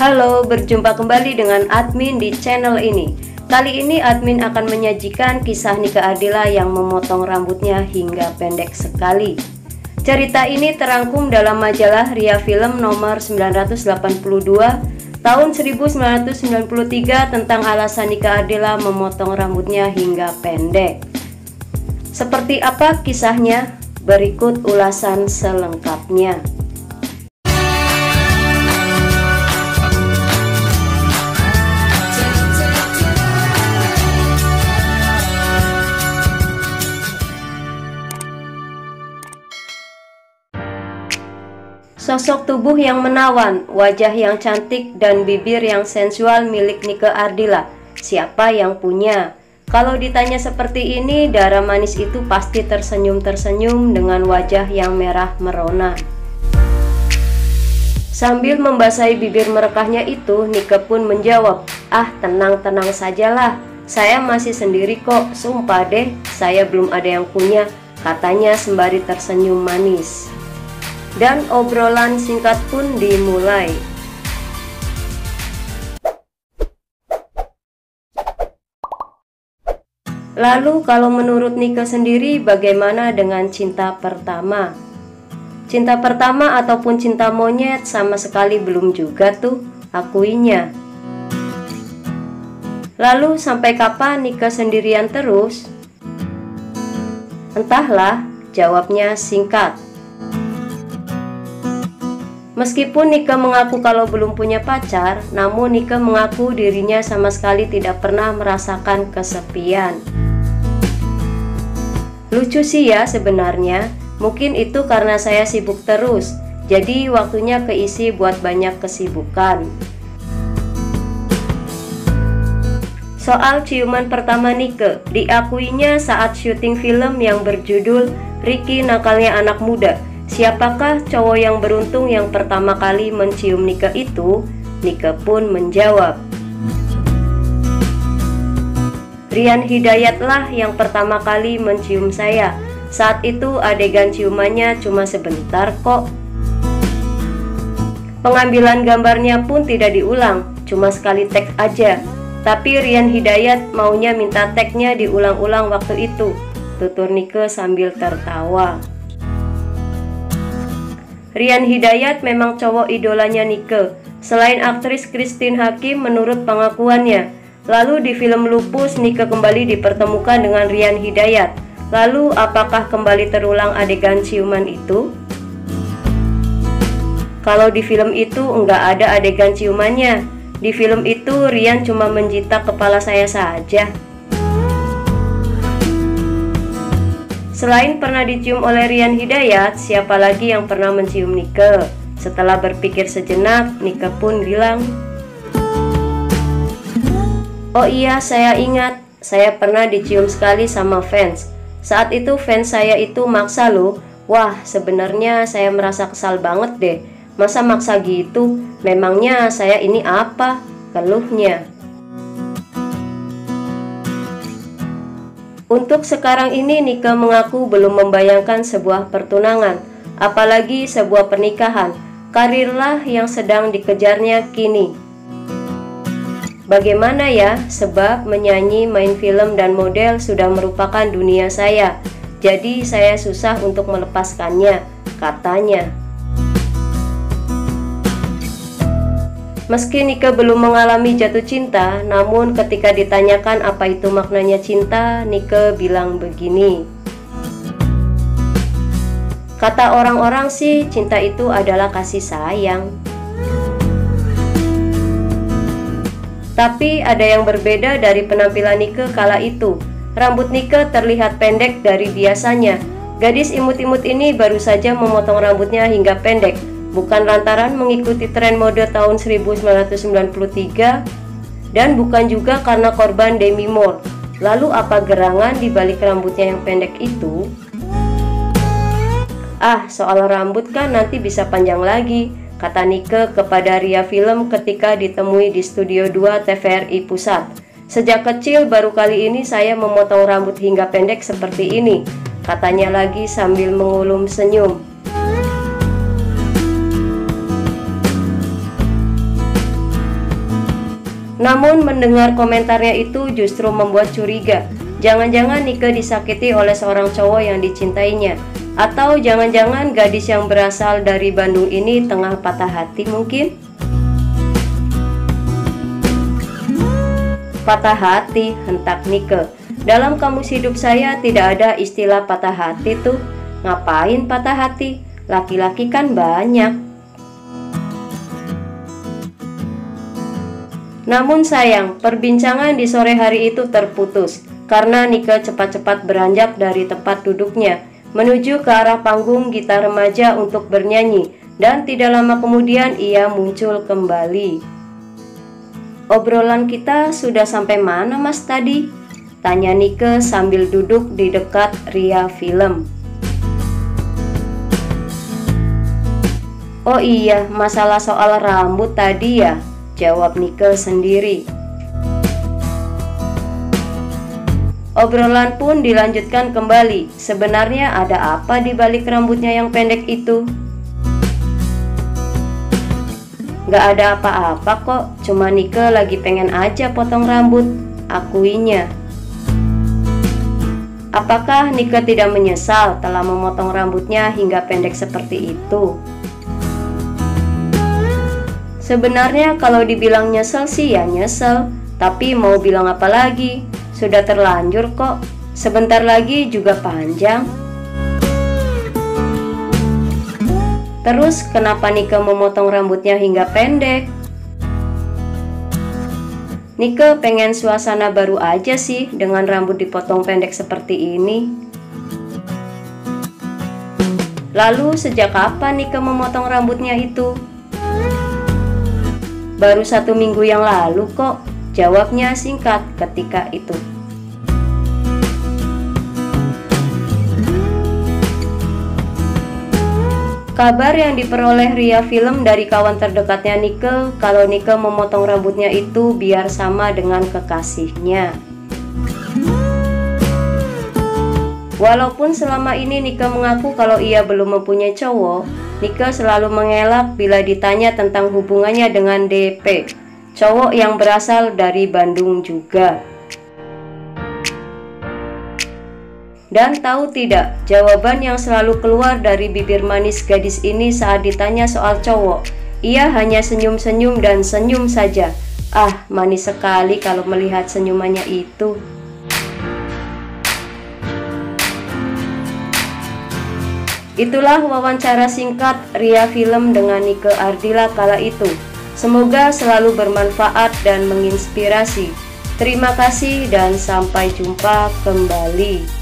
Halo, berjumpa kembali dengan admin di channel ini. Kali ini admin akan menyajikan kisah Nike Ardilla yang memotong rambutnya hingga pendek sekali. Cerita ini terangkum dalam majalah Ria Film nomor 982 tahun 1993 tentang alasan Nike Ardilla memotong rambutnya hingga pendek. Seperti apa kisahnya? Berikut ulasan selengkapnya. Sosok tubuh yang menawan, wajah yang cantik, dan bibir yang sensual milik Nike Ardilla. Siapa yang punya? Kalau ditanya seperti ini, darah manis itu pasti tersenyum-tersenyum dengan wajah yang merah merona. Sambil membasahi bibir merekahnya itu, Nike pun menjawab, "Ah, tenang-tenang sajalah, saya masih sendiri kok, sumpah deh, saya belum ada yang punya," katanya sembari tersenyum manis. Dan obrolan singkat pun dimulai. Lalu kalau menurut Nike sendiri, bagaimana dengan cinta pertama? Cinta pertama ataupun cinta monyet sama sekali belum juga tuh, akuinya. Lalu sampai kapan Nike sendirian terus? Entahlah, jawabnya singkat. Meskipun Nike mengaku kalau belum punya pacar, namun Nike mengaku dirinya sama sekali tidak pernah merasakan kesepian. Lucu sih ya sebenarnya, mungkin itu karena saya sibuk terus, jadi waktunya keisi buat banyak kesibukan. Soal ciuman pertama Nike, diakuinya saat syuting film yang berjudul Ricky Nakalnya Anak Muda. Siapakah cowok yang beruntung yang pertama kali mencium Nike itu? Nike pun menjawab, "Rian Hidayatlah yang pertama kali mencium saya. Saat itu adegan ciumannya cuma sebentar kok. Pengambilan gambarnya pun tidak diulang, cuma sekali tag aja. Tapi Rian Hidayat maunya minta tagnya diulang-ulang waktu itu," tutur Nike sambil tertawa. Rian Hidayat memang cowok idolanya Nike, selain aktris Christine Hakim menurut pengakuannya. Lalu di film Lupus, Nike kembali dipertemukan dengan Rian Hidayat. Lalu apakah kembali terulang adegan ciuman itu? Kalau di film itu enggak ada adegan ciumannya. Di film itu Rian cuma menjitak kepala saya saja. Selain pernah dicium oleh Rian Hidayat, siapa lagi yang pernah mencium Nike? Setelah berpikir sejenak, Nike pun bilang, "Oh iya, saya ingat, saya pernah dicium sekali sama fans. Saat itu fans saya itu maksa loh. Wah, sebenarnya saya merasa kesal banget deh. Masa maksa gitu? Memangnya saya ini apa?" keluhnya. Untuk sekarang ini Nike mengaku belum membayangkan sebuah pertunangan, apalagi sebuah pernikahan. Karirlah yang sedang dikejarnya kini. Bagaimana ya, sebab menyanyi, main film, dan model sudah merupakan dunia saya. Jadi saya susah untuk melepaskannya, katanya. Meski Nike belum mengalami jatuh cinta, namun ketika ditanyakan apa itu maknanya cinta, Nike bilang begini. "Kata orang-orang sih, cinta itu adalah kasih sayang. Tapi ada yang berbeda dari penampilan Nike kala itu. Rambut Nike terlihat pendek dari biasanya. Gadis imut-imut ini baru saja memotong rambutnya hingga pendek. Bukan lantaran mengikuti tren mode tahun 1993 dan bukan juga karena korban Demi Moore. Lalu apa gerangan di balik rambutnya yang pendek itu? Ah, soal rambut kan nanti bisa panjang lagi," kata Nike kepada Ria Film ketika ditemui di Studio 2 TVRI Pusat. "Sejak kecil baru kali ini saya memotong rambut hingga pendek seperti ini," katanya lagi sambil mengulum senyum. Namun mendengar komentarnya itu justru membuat curiga. Jangan-jangan Nike disakiti oleh seorang cowok yang dicintainya. Atau jangan-jangan gadis yang berasal dari Bandung ini tengah patah hati mungkin? Patah hati, hentak Nike. Dalam kamus hidup saya tidak ada istilah patah hati tuh. Ngapain patah hati? Laki-laki kan banyak. Namun sayang, perbincangan di sore hari itu terputus karena Nike cepat-cepat beranjak dari tempat duduknya menuju ke arah panggung gitar remaja untuk bernyanyi, dan tidak lama kemudian ia muncul kembali. "Obrolan kita sudah sampai mana, Mas, tadi?" tanya Nike sambil duduk di dekat Ria Film. "Oh iya, masalah soal rambut tadi ya," jawab Nike sendiri. Obrolan pun dilanjutkan kembali. Sebenarnya ada apa di balik rambutnya yang pendek itu? Gak ada apa-apa kok, cuma Nike lagi pengen aja potong rambut, akuinya. Apakah Nike tidak menyesal telah memotong rambutnya hingga pendek seperti itu? Sebenarnya kalau dibilang nyesel sih ya nyesel, tapi mau bilang apa lagi? Sudah terlanjur kok, sebentar lagi juga panjang. Terus kenapa Nike memotong rambutnya hingga pendek? Nike pengen suasana baru aja sih dengan rambut dipotong pendek seperti ini. Lalu sejak kapan Nike memotong rambutnya itu? Baru 1 minggu yang lalu kok, jawabnya singkat ketika itu. Kabar yang diperoleh Ria Film dari kawan terdekatnya Nike kalau Nike memotong rambutnya itu biar sama dengan kekasihnya. Walaupun selama ini Nike mengaku kalau ia belum mempunyai cowok, Nike selalu mengelak bila ditanya tentang hubungannya dengan DP, cowok yang berasal dari Bandung juga. Dan tahu tidak, jawaban yang selalu keluar dari bibir manis gadis ini saat ditanya soal cowok, ia hanya senyum-senyum dan senyum saja. Ah, manis sekali kalau melihat senyumannya itu. Itulah wawancara singkat Ria Film dengan Nike Ardila kala itu. Semoga selalu bermanfaat dan menginspirasi. Terima kasih dan sampai jumpa kembali.